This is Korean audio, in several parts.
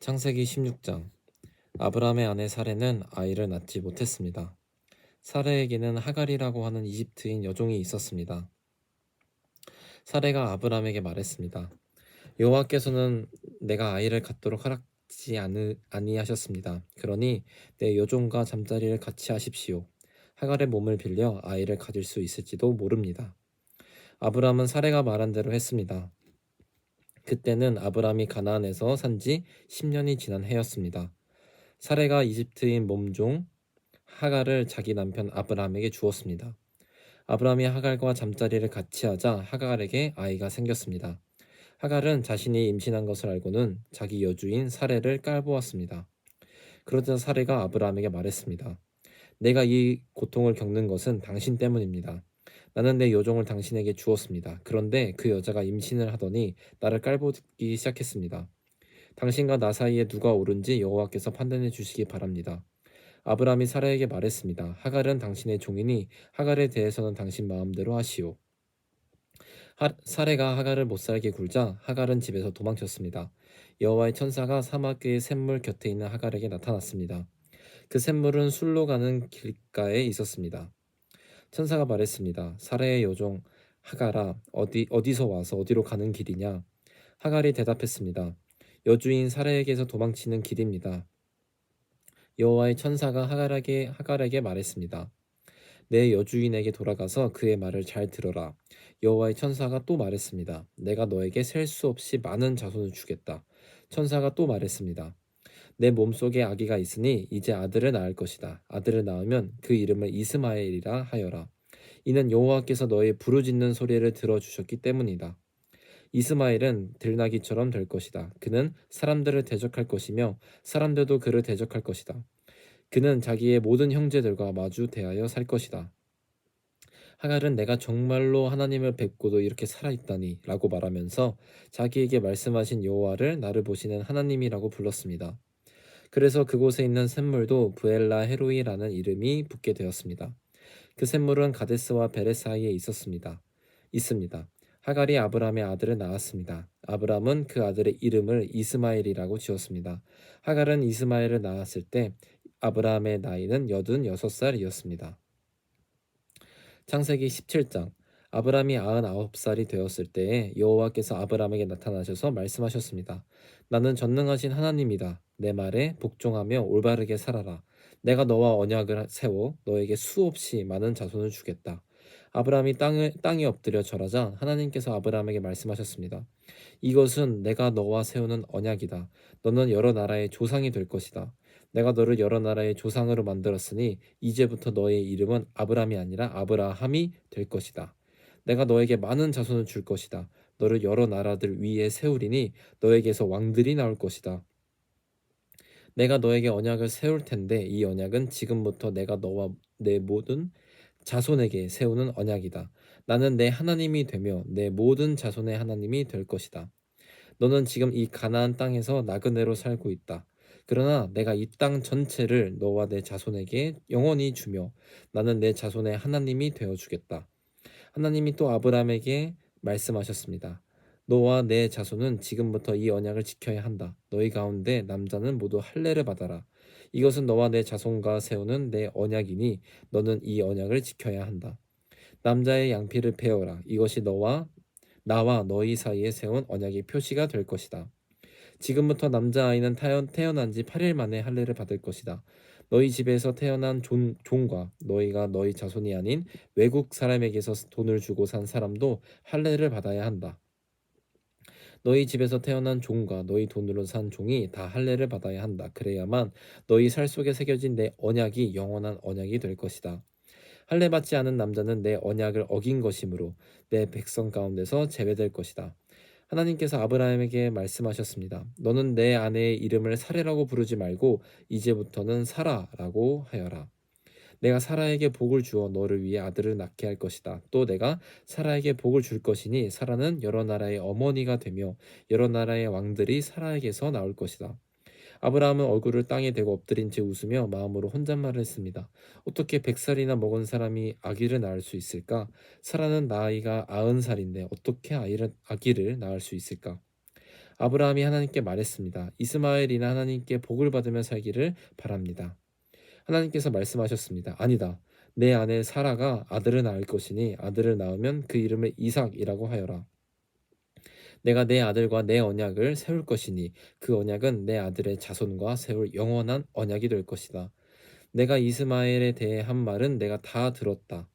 창세기 16장. 아브라함의 아내 사레는 아이를 낳지 못했습니다. 사레에게는 하갈이라고 하는 이집트인 여종이 있었습니다. 사레가 아브라함에게 말했습니다. 여호와께서는 내가 아이를 갖도록 허락지 아니하셨습니다. 그러니 내 여종과 잠자리를 같이 하십시오. 하갈의 몸을 빌려 아이를 가질 수 있을지도 모릅니다. 아브라함은 사레가 말한 대로 했습니다. 그때는 아브라함이 가나안에서 산 지 10년이 지난 해였습니다. 사레가 이집트인 몸종 하갈을 자기 남편 아브라함에게 주었습니다. 아브라함이 하갈과 잠자리를 같이 하자 하갈에게 아이가 생겼습니다. 하갈은 자신이 임신한 것을 알고는 자기 여주인 사레를 깔보았습니다. 그러자 사레가 아브라함에게 말했습니다. 내가 이 고통을 겪는 것은 당신 때문입니다. 나는 내 여종을 당신에게 주었습니다. 그런데 그 여자가 임신을 하더니 나를 깔보기 시작했습니다. 당신과 나 사이에 누가 옳은지 여호와께서 판단해 주시기 바랍니다. 아브라함이 사라에게 말했습니다. 하갈은 당신의 종이니 하갈에 대해서는 당신 마음대로 하시오. 사레가 하갈을 못살게 굴자 하갈은 집에서 도망쳤습니다. 여호와의 천사가 사막의 샘물 곁에 있는 하갈에게 나타났습니다. 그 샘물은 술로 가는 길가에 있었습니다. 천사가 말했습니다. 사레의 여종 하갈아, 어디서 와서 어디로 가는 길이냐? 하갈이 대답했습니다. 여주인 사레에게서 도망치는 길입니다. 여호와의 천사가 하갈에게 말했습니다. 내 여주인에게 돌아가서 그의 말을 잘 들어라. 여호와의 천사가 또 말했습니다. 내가 너에게 셀 수 없이 많은 자손을 주겠다. 천사가 또 말했습니다. 내 몸속에 아기가 있으니 이제 아들을 낳을 것이다. 아들을 낳으면 그 이름을 이스마엘이라 하여라. 이는 여호와께서 너의 부르짖는 소리를 들어주셨기 때문이다. 이스마엘은 들나귀처럼 될 것이다. 그는 사람들을 대적할 것이며 사람들도 그를 대적할 것이다. 그는 자기의 모든 형제들과 마주 대하여 살 것이다. 하갈은 내가 정말로 하나님을 뵙고도 이렇게 살아있다니 라고 말하면서 자기에게 말씀하신 여호와를 나를 보시는 하나님이라고 불렀습니다. 그래서 그곳에 있는 샘물도 부엘라 헤로이라는 이름이 붙게 되었습니다. 그 샘물은 가데스와 베레 사이에 있습니다. 하갈이 아브라함의 아들을 낳았습니다. 아브라함은 그 아들의 이름을 이스마엘이라고 지었습니다. 하갈은 이스마엘을 낳았을 때 아브라함의 나이는 86살이었습니다. 창세기 17장. 아브라함이 99살이 되었을 때에 여호와께서 아브라함에게 나타나셔서 말씀하셨습니다. 나는 전능하신 하나님이다. 내 말에 복종하며 올바르게 살아라. 내가 너와 언약을 세워 너에게 수없이 많은 자손을 주겠다. 아브라함이 땅에 엎드려 절하자 하나님께서 아브라함에게 말씀하셨습니다. 이것은 내가 너와 세우는 언약이다. 너는 여러 나라의 조상이 될 것이다. 내가 너를 여러 나라의 조상으로 만들었으니 이제부터 너의 이름은 아브람이 아니라 아브라함이 될 것이다. 내가 너에게 많은 자손을 줄 것이다. 너를 여러 나라들 위에 세우리니 너에게서 왕들이 나올 것이다. 내가 너에게 언약을 세울 텐데 이 언약은 지금부터 내가 너와 내 모든 자손에게 세우는 언약이다. 나는 내 하나님이 되며 내 모든 자손의 하나님이 될 것이다. 너는 지금 이 가나안 땅에서 나그네로 살고 있다. 그러나 내가 이 땅 전체를 너와 내 자손에게 영원히 주며 나는 내 자손의 하나님이 되어 주겠다. 하나님이 또 아브라함에게 말씀하셨습니다. 너와 내 자손은 지금부터 이 언약을 지켜야 한다. 너희 가운데 남자는 모두 할례를 받아라. 이것은 너와 내 자손과 세우는 내 언약이니 너는 이 언약을 지켜야 한다. 남자의 양피를 베어라. 이것이 나와 너희 사이에 세운 언약의 표시가 될 것이다. 지금부터 남자아이는 태어난 지 8일 만에 할례를 받을 것이다. 너희 집에서 태어난 종과 너희가 너희 자손이 아닌 외국 사람에게서 돈을 주고 산 사람도 할례를 받아야 한다. 너희 집에서 태어난 종과 너희 돈으로 산 종이 다 할례를 받아야 한다. 그래야만 너희 살 속에 새겨진 내 언약이 영원한 언약이 될 것이다. 할례 받지 않은 남자는 내 언약을 어긴 것이므로 내 백성 가운데서 제외될 것이다. 하나님께서 아브라함에게 말씀하셨습니다. 너는 내 아내의 이름을 사레라고 부르지 말고 이제부터는 사라라고 하여라. 내가 사라에게 복을 주어 너를 위해 아들을 낳게 할 것이다. 또 내가 사라에게 복을 줄 것이니 사라는 여러 나라의 어머니가 되며 여러 나라의 왕들이 사라에게서 나올 것이다. 아브라함은 얼굴을 땅에 대고 엎드린 채 웃으며 마음으로 혼잣말을 했습니다. 어떻게 100살이나 먹은 사람이 아기를 낳을 수 있을까? 사라는 나이가 90살인데 어떻게 아기를 낳을 수 있을까? 아브라함이 하나님께 말했습니다. 이스마엘이나 하나님께 복을 받으며 살기를 바랍니다. 하나님께서 말씀하셨습니다. 아니다. 내 아내 사라가 아들을 낳을 것이니 아들을 낳으면 그 이름을 이삭이라고 하여라. 내가 내 아들과 내 언약을 세울 것이니 그 언약은 내 아들의 자손과 세울 영원한 언약이 될 것이다. 내가 이스마엘에 대해 한 말은 내가 다 들었다.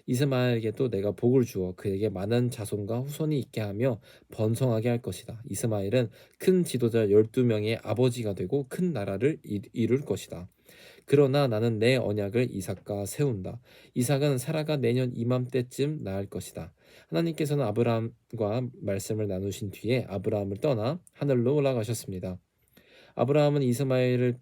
이스마엘에게도 내가 복을 주어 그에게 많은 자손과 후손이 있게 하며 번성하게 할 것이다. 이스마엘은 큰 지도자 12명의 아버지가 되고 큰 나라를 이룰 것이다. 그러나 나는 내 언약을 이삭과 세운다. 이삭은 사라가 내년 이맘때쯤 낳을 것이다. 하나님께서는 아브라함과 말씀을 나누신 뒤에 아브라함을 떠나 하늘로 올라가셨습니다. 아브라함은 이스마엘을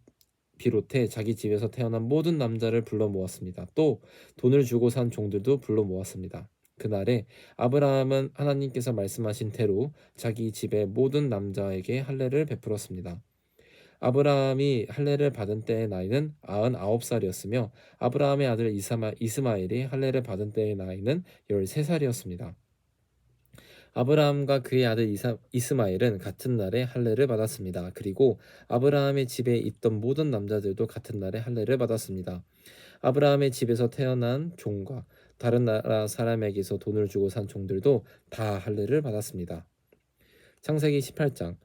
비롯해 자기 집에서 태어난 모든 남자를 불러 모았습니다. 또 돈을 주고 산 종들도 불러 모았습니다. 그날에 아브라함은 하나님께서 말씀하신 대로 자기 집의 모든 남자에게 할례를 베풀었습니다. 아브라함이 할례를 받은 때의 나이는 99살이었으며 아브라함의 아들 이스마엘이 할례를 받은 때의 나이는 13살이었습니다. 아브라함과 그의 아들 이스마엘은 같은 날에 할례를 받았습니다. 그리고 아브라함의 집에 있던 모든 남자들도 같은 날에 할례를 받았습니다. 아브라함의 집에서 태어난 종과 다른 나라 사람에게서 돈을 주고 산 종들도 다 할례를 받았습니다. 창세기 18장.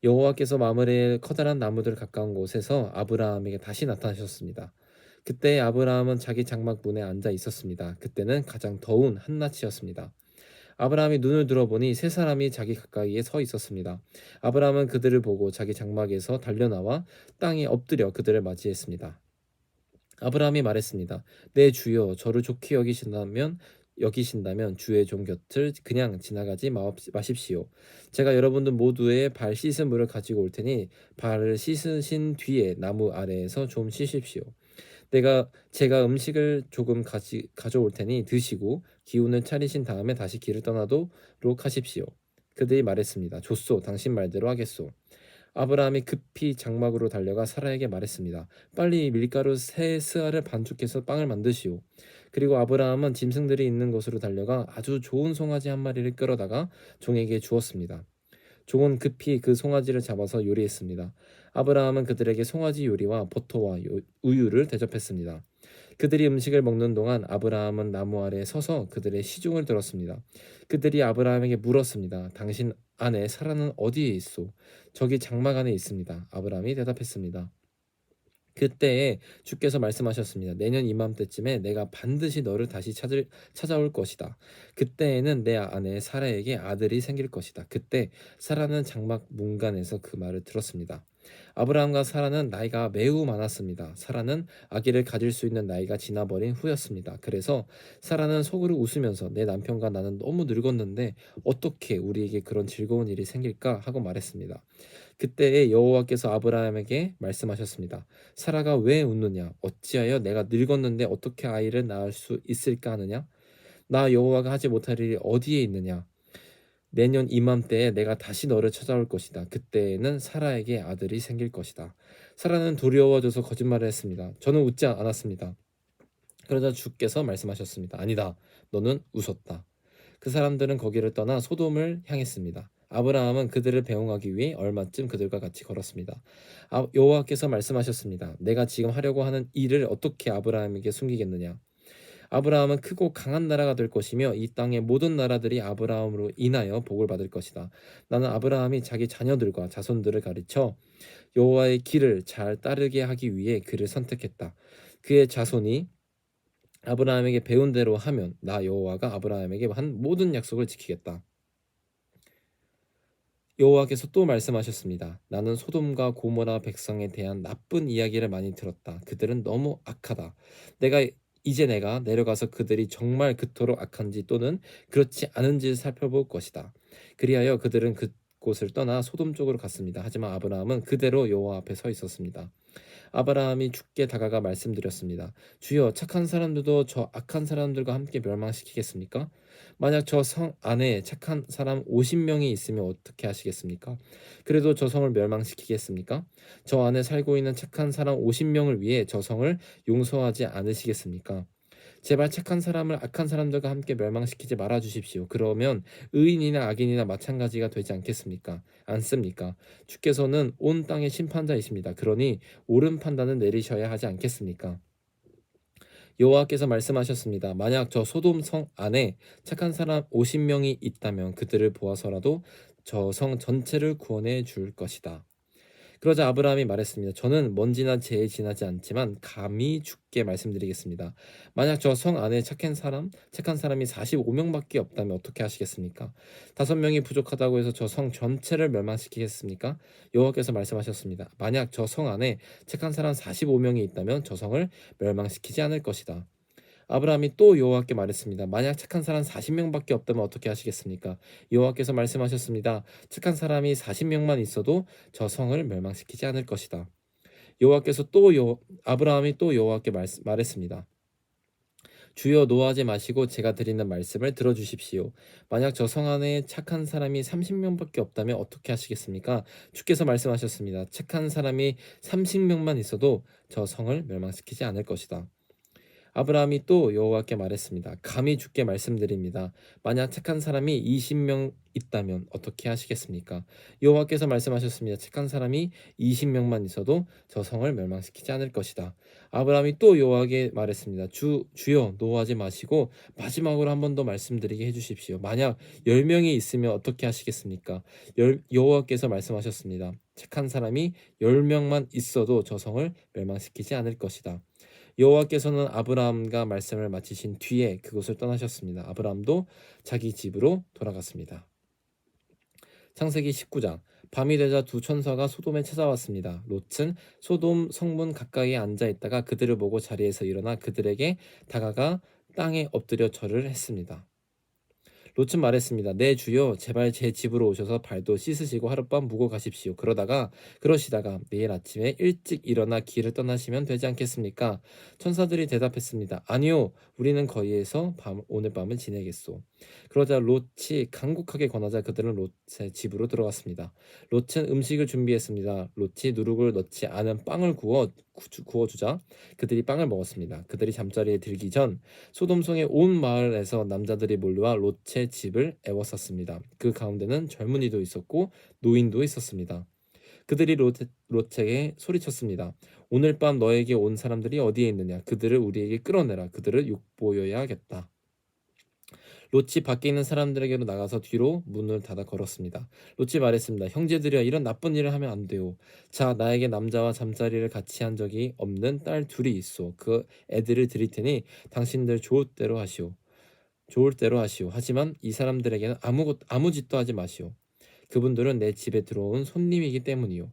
여호와께서 마므레의 커다란 나무들 가까운 곳에서 아브라함에게 다시 나타나셨습니다. 그때 아브라함은 자기 장막 문에 앉아 있었습니다. 그때는 가장 더운 한낮이었습니다. 아브라함이 눈을 들어보니 세 사람이 자기 가까이에 서 있었습니다. 아브라함은 그들을 보고 자기 장막에서 달려나와 땅에 엎드려 그들을 맞이했습니다. 아브라함이 말했습니다. 내 주여, 저를 좋게 여기신다면 주의 종 곁을 그냥 지나가지 마십시오. 제가 여러분들 모두의 발 씻은 물을 가지고 올 테니 발을 씻으신 뒤에 나무 아래에서 좀 쉬십시오. 제가 음식을 조금 가져올 테니 드시고 기운을 차리신 다음에 다시 길을 떠나도록 하십시오. 그들이 말했습니다. 좋소, 당신 말대로 하겠소. 아브라함이 급히 장막으로 달려가 사라에게 말했습니다. 빨리 밀가루 세 스아를 반죽해서 빵을 만드시오. 그리고 아브라함은 짐승들이 있는 곳으로 달려가 아주 좋은 송아지 한 마리를 끌어다가 종에게 주었습니다. 종은 급히 그 송아지를 잡아서 요리했습니다. 아브라함은 그들에게 송아지 요리와 버터와 우유를 대접했습니다. 그들이 음식을 먹는 동안 아브라함은 나무 아래에 서서 그들의 시중을 들었습니다. 그들이 아브라함에게 물었습니다. 당신 아내 사라는 어디에 있소? 저기 장막 안에 있습니다. 아브라함이 대답했습니다. 그때에 주께서 말씀하셨습니다. 내년 이맘때쯤에 내가 반드시 너를 다시 찾아올 것이다. 그때에는 내 아내 사라에게 아들이 생길 것이다. 그때 사라는 장막 문간에서 그 말을 들었습니다. 아브라함과 사라는 나이가 매우 많았습니다. 사라는 아기를 가질 수 있는 나이가 지나버린 후였습니다. 그래서 사라는 속으로 웃으면서 내 남편과 나는 너무 늙었는데 어떻게 우리에게 그런 즐거운 일이 생길까 하고 말했습니다. 그때에 여호와께서 아브라함에게 말씀하셨습니다. 사라가 왜 웃느냐? 어찌하여 내가 늙었는데 어떻게 아이를 낳을 수 있을까 하느냐? 나 여호와가 하지 못할 일이 어디에 있느냐? 내년 이맘때에 내가 다시 너를 찾아올 것이다. 그때에는 사라에게 아들이 생길 것이다. 사라는 두려워져서 거짓말을 했습니다. 저는 웃지 않았습니다. 그러자 주께서 말씀하셨습니다. 아니다. 너는 웃었다. 그 사람들은 거기를 떠나 소돔을 향했습니다. 아브라함은 그들을 배웅하기 위해 얼마쯤 그들과 같이 걸었습니다. 여호와께서 말씀하셨습니다. 내가 지금 하려고 하는 일을 어떻게 아브라함에게 숨기겠느냐? 아브라함은 크고 강한 나라가 될 것이며 이 땅의 모든 나라들이 아브라함으로 인하여 복을 받을 것이다. 나는 아브라함이 자기 자녀들과 자손들을 가르쳐 여호와의 길을 잘 따르게 하기 위해 그를 선택했다. 그의 자손이 아브라함에게 배운 대로 하면 나 여호와가 아브라함에게 한 모든 약속을 지키겠다. 여호와께서 또 말씀하셨습니다. 나는 소돔과 고모라 백성에 대한 나쁜 이야기를 많이 들었다. 그들은 너무 악하다. 내가 내려가서 그들이 정말 그토록 악한지 또는 그렇지 않은지를 살펴볼 것이다. 그리하여 그들은 그곳을 떠나 소돔 쪽으로 갔습니다. 하지만 아브라함은 그대로 여호와 앞에 서 있었습니다. 아브라함이 주께 다가가 말씀드렸습니다. 주여, 착한 사람들도 저 악한 사람들과 함께 멸망시키겠습니까? 만약 저 성 안에 착한 사람 50명이 있으면 어떻게 하시겠습니까? 그래도 저 성을 멸망시키겠습니까? 저 안에 살고 있는 착한 사람 50명을 위해 저 성을 용서하지 않으시겠습니까? 제발 착한 사람을 악한 사람들과 함께 멸망시키지 말아 주십시오. 그러면 의인이나 악인이나 마찬가지가 되지 않겠습니까? 않습니까? 주께서는 온 땅의 심판자이십니다. 그러니 옳은 판단을 내리셔야 하지 않겠습니까? 여호와께서 말씀하셨습니다. 만약 저 소돔 성 안에 착한 사람 50명이 있다면 그들을 보아서라도 저 성 전체를 구원해 줄 것이다. 그러자 아브라함이 말했습니다. 저는 먼지나 재에 지나지 않지만 감히 주께 말씀드리겠습니다. 만약 저 성 안에 착한 사람이 45명밖에 없다면 어떻게 하시겠습니까? 5명이 부족하다고 해서 저 성 전체를 멸망시키겠습니까? 여호와께서 말씀하셨습니다. 만약 저 성 안에 착한 사람 45명이 있다면 저 성을 멸망시키지 않을 것이다. 아브라함이 또 여호와께 말했습니다. 만약 착한 사람 40명밖에 없다면 어떻게 하시겠습니까? 여호와께서 말씀하셨습니다. 착한 사람이 40명만 있어도 저 성을 멸망시키지 않을 것이다. 여호와께서 또 아브라함이 또 여호와께 말했습니다. 주여 노하지 마시고 제가 드리는 말씀을 들어주십시오. 만약 저 성 안에 착한 사람이 30명밖에 없다면 어떻게 하시겠습니까? 주께서 말씀하셨습니다. 착한 사람이 30명만 있어도 저 성을 멸망시키지 않을 것이다. 아브라함이 또 여호와께 말했습니다. 감히 주께 말씀드립니다. 만약 착한 사람이 20명 있다면 어떻게 하시겠습니까? 여호와께서 말씀하셨습니다. 착한 사람이 20명만 있어도 저 성을 멸망시키지 않을 것이다. 아브라함이 또 여호와께 말했습니다. 주여 노하지 마시고 마지막으로 한 번 더 말씀드리게 해주십시오. 만약 10명이 있으면 어떻게 하시겠습니까? 여호와께서 말씀하셨습니다. 착한 사람이 10명만 있어도 저 성을 멸망시키지 않을 것이다. 여호와께서는 아브라함과 말씀을 마치신 뒤에 그곳을 떠나셨습니다. 아브라함도 자기 집으로 돌아갔습니다. 창세기 19장. 밤이 되자 두 천사가 소돔에 찾아왔습니다. 롯은 소돔 성문 가까이에 앉아 있다가 그들을 보고 자리에서 일어나 그들에게 다가가 땅에 엎드려 절을 했습니다. 롯은 말했습니다. 네 주여 제발 제 집으로 오셔서 발도 씻으시고 하룻밤 묵어 가십시오. 그러시다가 내일 아침에 일찍 일어나 길을 떠나시면 되지 않겠습니까? 천사들이 대답했습니다. 아니요 우리는 거기에서 오늘 밤을 지내겠소. 그러자 롯이 간곡하게 권하자 그들은 롯의 집으로 들어갔습니다. 롯은 음식을 준비했습니다. 롯이 누룩을 넣지 않은 빵을 구워주자 그들이 빵을 먹었습니다. 그들이 잠자리에 들기 전 소돔성의 온 마을에서 남자들이 몰려와 롯의 집을 애워쌌습니다. 그 가운데는 젊은이도 있었고 노인도 있었습니다. 그들이 롯에게 소리쳤습니다. 오늘 밤 너에게 온 사람들이 어디에 있느냐? 그들을 우리에게 끌어내라. 그들을 욕보여야겠다. 롯이 밖에 있는 사람들에게로 나가서 뒤로 문을 닫아 걸었습니다. 롯이 말했습니다. 형제들이여 이런 나쁜 일을 하면 안 돼요. 자 나에게 남자와 잠자리를 같이 한 적이 없는 딸 둘이 있어. 그 애들을 드릴 테니 당신들 좋을 대로 하시오. 하지만 이 사람들에게는 아무 짓도 하지 마시오. 그분들은 내 집에 들어온 손님이기 때문이요.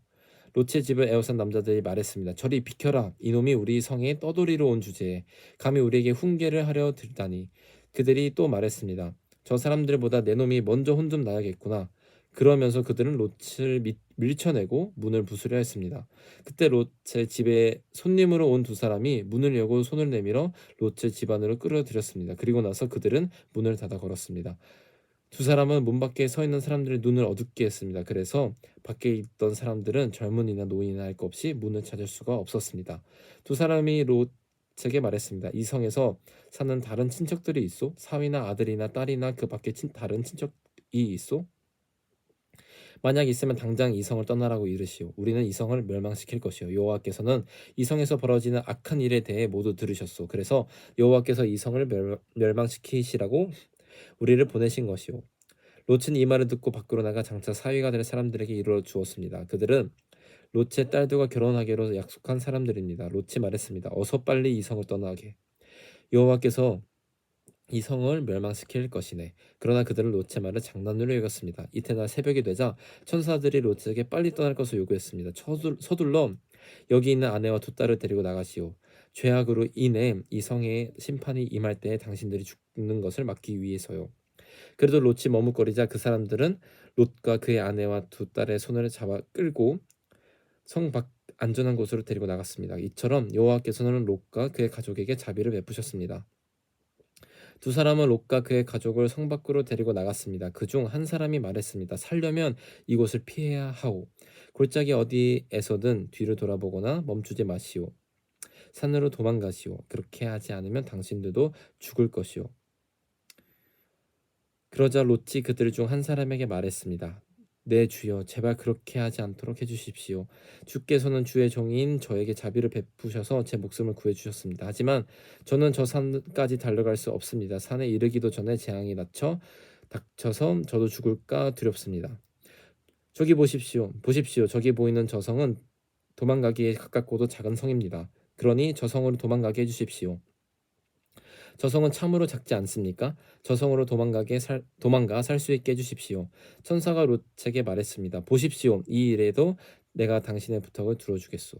롯의 집을 에워싼 남자들이 말했습니다. 저리 비켜라. 이놈이 우리 성에 떠돌이로 온 주제에 감히 우리에게 훈계를 하려 들다니. 그들이 또 말했습니다. 저 사람들보다 내 놈이 먼저 혼 좀 나야겠구나. 그러면서 그들은 롯을 밀쳐내고 문을 부수려 했습니다. 그때 롯의 집에 손님으로 온 두 사람이 문을 열고 손을 내밀어 롯의 집 안으로 끌어들였습니다. 그리고 나서 그들은 문을 닫아 걸었습니다. 두 사람은 문 밖에 서 있는 사람들의 눈을 어둡게 했습니다. 그래서 밖에 있던 사람들은 젊은이나 노인이나 할 것 없이 문을 찾을 수가 없었습니다. 두 사람이 롯에게 말했습니다. 이 성에서 사는 다른 친척들이 있소? 사위나 아들이나 딸이나 그 밖에 다른 친척이 있소? 만약 있으면 당장 이 성을 떠나라고 이르시오. 우리는 이 성을 멸망시킬 것이요. 여호와께서는 이 성에서 벌어지는 악한 일에 대해 모두 들으셨소. 그래서 여호와께서 이 성을 멸망시키시라고 우리를 보내신 것이요. 롯은 이 말을 듣고 밖으로 나가 장차 사위가 될 사람들에게 이르러 주었습니다. 그들은 롯의 딸들과 결혼하기로 약속한 사람들입니다. 롯이 말했습니다. 어서 빨리 이 성을 떠나게. 여호와께서 이 성을 멸망시킬 것이네. 그러나 그들은 롯의 말을 장난으로 여겼습니다. 이튿날 새벽이 되자 천사들이 롯에게 빨리 떠날 것을 요구했습니다. 서둘러 여기 있는 아내와 두 딸을 데리고 나가시오. 죄악으로 인해 이 성에 심판이 임할 때에 당신들이 죽는 것을 막기 위해서요. 그래도 롯이 머뭇거리자 그 사람들은 롯과 그의 아내와 두 딸의 손을 잡아 끌고 성 밖 안전한 곳으로 데리고 나갔습니다. 이처럼 여호와께서는 롯과 그의 가족에게 자비를 베푸셨습니다. 두 사람은 롯과 그의 가족을 성 밖으로 데리고 나갔습니다. 그중 한 사람이 말했습니다. 살려면 이곳을 피해야 하오. 골짜기 어디에서든 뒤를 돌아보거나 멈추지 마시오. 산으로 도망가시오. 그렇게 하지 않으면 당신들도 죽을 것이오. 그러자 롯이 그들 중 한 사람에게 말했습니다. 네 주여 제발 그렇게 하지 않도록 해주십시오. 주께서는 주의 종인 저에게 자비를 베푸셔서 제 목숨을 구해주셨습니다. 하지만 저는 저 산까지 달려갈 수 없습니다. 산에 이르기도 전에 재앙이 닥쳐서 저도 죽을까 두렵습니다. 저기 보십시오. 보십시오. 저기 보이는 저 성은 도망가기에 가깝고도 작은 성입니다. 그러니 저 성으로 도망가게 해주십시오. 저 성은 참으로 작지 않습니까? 저 성으로 도망가 살 수 있게 해주십시오. 천사가 롯에게 말했습니다. 보십시오. 이 일에도 내가 당신의 부탁을 들어주겠소.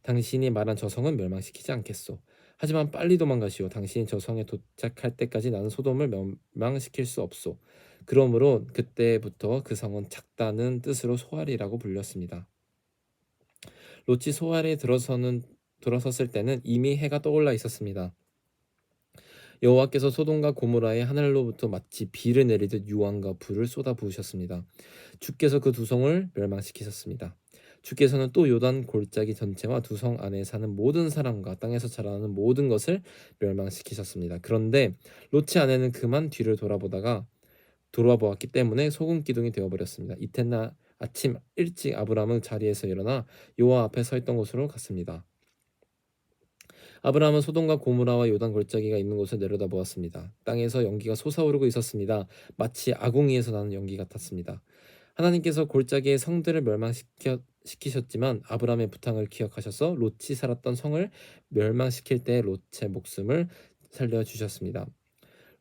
당신이 말한 저 성은 멸망시키지 않겠소. 하지만 빨리 도망가시오. 당신이 저 성에 도착할 때까지 나는 소돔을 멸망시킬 수 없소. 그러므로 그때부터 그 성은 작다는 뜻으로 소알이라고 불렸습니다. 롯이 소알에 들어섰을 때는 이미 해가 떠올라 있었습니다. 여호와께서 소돔과 고모라에 하늘로부터 마치 비를 내리듯 유황과 불을 쏟아 부으셨습니다. 주께서 그 두 성을 멸망시키셨습니다. 주께서는 또 요단 골짜기 전체와 두 성 안에 사는 모든 사람과 땅에서 자라는 모든 것을 멸망시키셨습니다. 그런데 롯의 아내는 그만 뒤를 돌아보았기 때문에 소금 기둥이 되어버렸습니다. 이튿날 아침 일찍 아브라함은 자리에서 일어나 여호와 앞에 서 있던 곳으로 갔습니다. 아브라함은 소돔과 고모라와 요단 골짜기가 있는 곳을 내려다보았습니다. 땅에서 연기가 솟아오르고 있었습니다. 마치 아궁이에서 나는 연기 같았습니다. 하나님께서 골짜기의 성들을 멸망시키셨지만 아브라함의 부탁을 기억하셔서 롯이 살았던 성을 멸망시킬 때 롯의 목숨을 살려주셨습니다.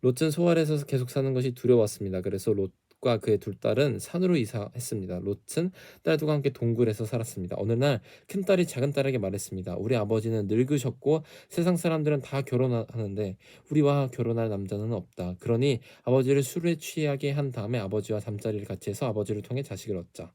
롯은 소알에서 계속 사는 것이 두려웠습니다. 그래서 롯과 그의 두 딸은 산으로 이사했습니다. 롯은 딸들과 함께 동굴에서 살았습니다. 어느 날 큰딸이 작은딸에게 말했습니다. 우리 아버지는 늙으셨고 세상 사람들은 다 결혼하는데 우리와 결혼할 남자는 없다. 그러니 아버지를 술에 취하게 한 다음에 아버지와 잠자리를 같이 해서 아버지를 통해 자식을 얻자.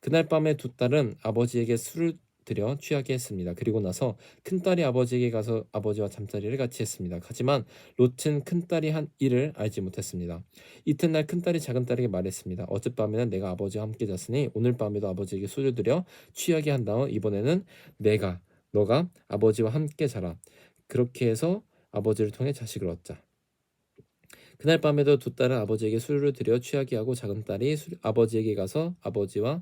그날 밤에 두 딸은 아버지에게 술을 들여 취하게 했습니다. 그리고 나서 큰딸이 아버지에게 가서 아버지와 잠자리를 같이 했습니다. 하지만 롯은 큰딸이 한 일을 알지 못했습니다. 이튿날 큰딸이 작은딸에게 말했습니다. 어젯밤에는 내가 아버지와 함께 잤으니 오늘 밤에도 아버지에게 술을 들여 취하게 한 다음 이번에는 너가 아버지와 함께 자라. 그렇게 해서 아버지를 통해 자식을 얻자. 그날 밤에도 두 딸은 아버지에게 술을 들여 취하게 하고 작은딸이 아버지에게 가서 아버지와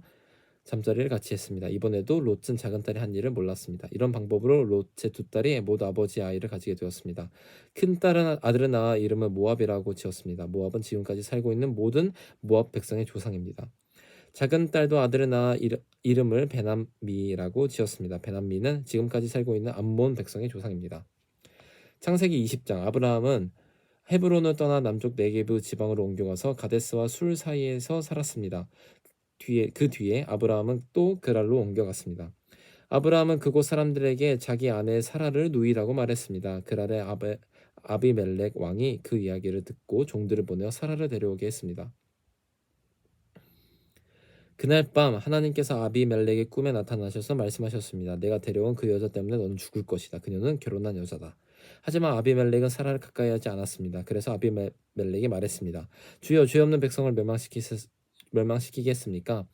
잠자리를 같이 했습니다. 이번에도 롯은 작은딸이 한 일을 몰랐습니다. 이런 방법으로 롯의 두 딸이 모두 아버지의 아이를 가지게 되었습니다. 큰딸은 아들을 낳아 이름을 모압이라고 지었습니다. 모압은 지금까지 살고 있는 모든 모압 백성의 조상입니다. 작은딸도 아들을 낳아 이름을 베남미라고 지었습니다. 베남미는 지금까지 살고 있는 암몬 백성의 조상입니다. 창세기 20장 아브라함은 헤브론을 떠나 남쪽 네게브 지방으로 옮겨가서 가데스와 술 사이에서 살았습니다. 그 뒤에 아브라함은 또 그랄로 옮겨갔습니다. 아브라함은 그곳 사람들에게 자기 아내 사라를 누이라고 말했습니다. 그랄의 아비멜렉 왕이 그 이야기를 듣고 종들을 보내어 사라를 데려오게 했습니다. 그날 밤 하나님께서 아비멜렉의 꿈에 나타나셔서 말씀하셨습니다. 내가 데려온 그 여자 때문에 너는 죽을 것이다. 그녀는 결혼한 여자다. 하지만 아비멜렉은 사라를 가까이 하지 않았습니다. 그래서 아비멜렉이 말했습니다. 주여 죄 없는 백성을 멸망시키겠습니까?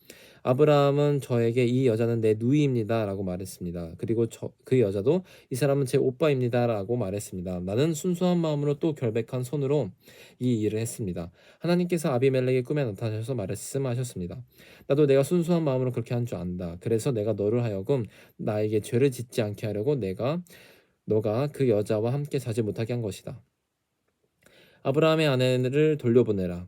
아브라함은 저에게 이 여자는 내 누이입니다 라고 말했습니다. 그리고 그 여자도 이 사람은 제 오빠입니다 라고 말했습니다. 나는 순수한 마음으로 또 결백한 손으로 이 일을 했습니다. 하나님께서 아비멜렉의 꿈에 나타나셔서 말씀하셨습니다. 나도 내가 순수한 마음으로 그렇게 한 줄 안다. 그래서 내가 너를 하여금 나에게 죄를 짓지 않게 하려고 너가 그 여자와 함께 자지 못하게 한 것이다. 아브라함의 아내를 돌려보내라.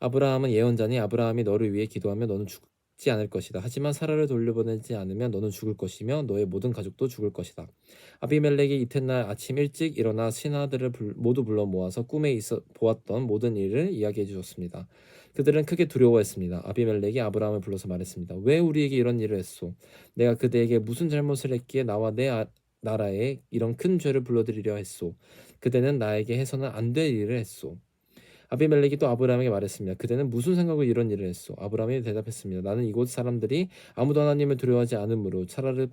아브라함은 예언자니 아브라함이 너를 위해 기도하면 너는 죽지 않을 것이다. 하지만 사라를 돌려보내지 않으면 너는 죽을 것이며 너의 모든 가족도 죽을 것이다. 아비멜렉이 이튿날 아침 일찍 일어나 신하들을 모두 불러 모아서 꿈에 보았던 모든 일을 이야기해 주었습니다. 그들은 크게 두려워했습니다. 아비멜렉이 아브라함을 불러서 말했습니다. 왜 우리에게 이런 일을 했소? 내가 그대에게 무슨 잘못을 했기에 나와 내 나라에 이런 큰 죄를 불러들이려 했소? 그대는 나에게 해서는 안 될 일을 했소. 아비멜렉이 또 아브라함에게 말했습니다. 그대는 무슨 생각으로 이런 일을 했소? 아브라함이 대답했습니다. 나는 이곳 사람들이 아무도 하나님을 두려워하지 않으므로 차라를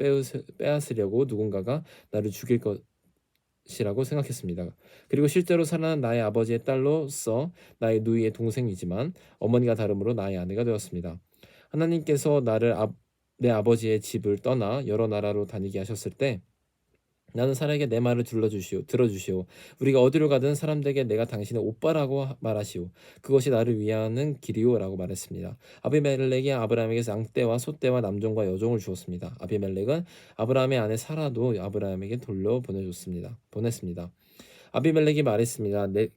빼앗으려고 누군가가 나를 죽일 것이라고 생각했습니다. 그리고 실제로 사라는 나의 아버지의 딸로서 나의 누이의 동생이지만 어머니가 다름으로 나의 아내가 되었습니다. 하나님께서 나를 내 아버지의 집을 떠나 여러 나라로 다니게 하셨을 때 나는 사라에게 내 말을 들어주시오. 우리가 어디로 가든 사람들에게 내가 당신의 오빠라고 말하시오. 그것이 나를 위하는 길이오라고 말했습니다. 아비멜렉이 아브라함에게서 양떼와 소떼와 남종과 여종을 주었습니다. 아비멜렉은 아브라함의 아내 사라도 아브라함에게 보냈습니다. 아비멜렉이 말했습니다. 내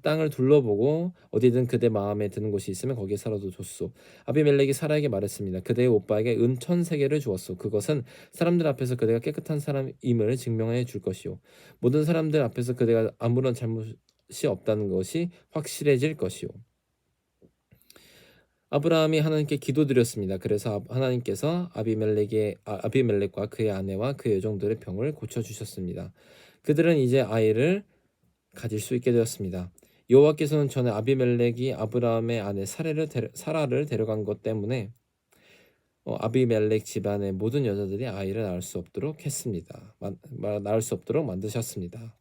땅을 둘러보고 어디든 그대 마음에 드는 곳이 있으면 거기에 살아도 좋소. 아비멜렉이 사라에게 말했습니다. 그대의 오빠에게 은 1,000세겔을 주었소. 그것은 사람들 앞에서 그대가 깨끗한 사람임을 증명해 줄 것이요. 모든 사람들 앞에서 그대가 아무런 잘못이 없다는 것이 확실해질 것이요. 아브라함이 하나님께 기도드렸습니다. 그래서 하나님께서 아비멜렉과 그의 아내와 그의 여종들의 병을 고쳐 주셨습니다. 그들은 이제 아이를 가질 수 있게 되었습니다. 여호와께서는 전에 아비멜렉이 아브라함의 아내 사라를 데려간 것 때문에 아비멜렉 집안의 모든 여자들이 아이를 낳을 수 없도록 했습니다. 낳을 수 없도록 만드셨습니다.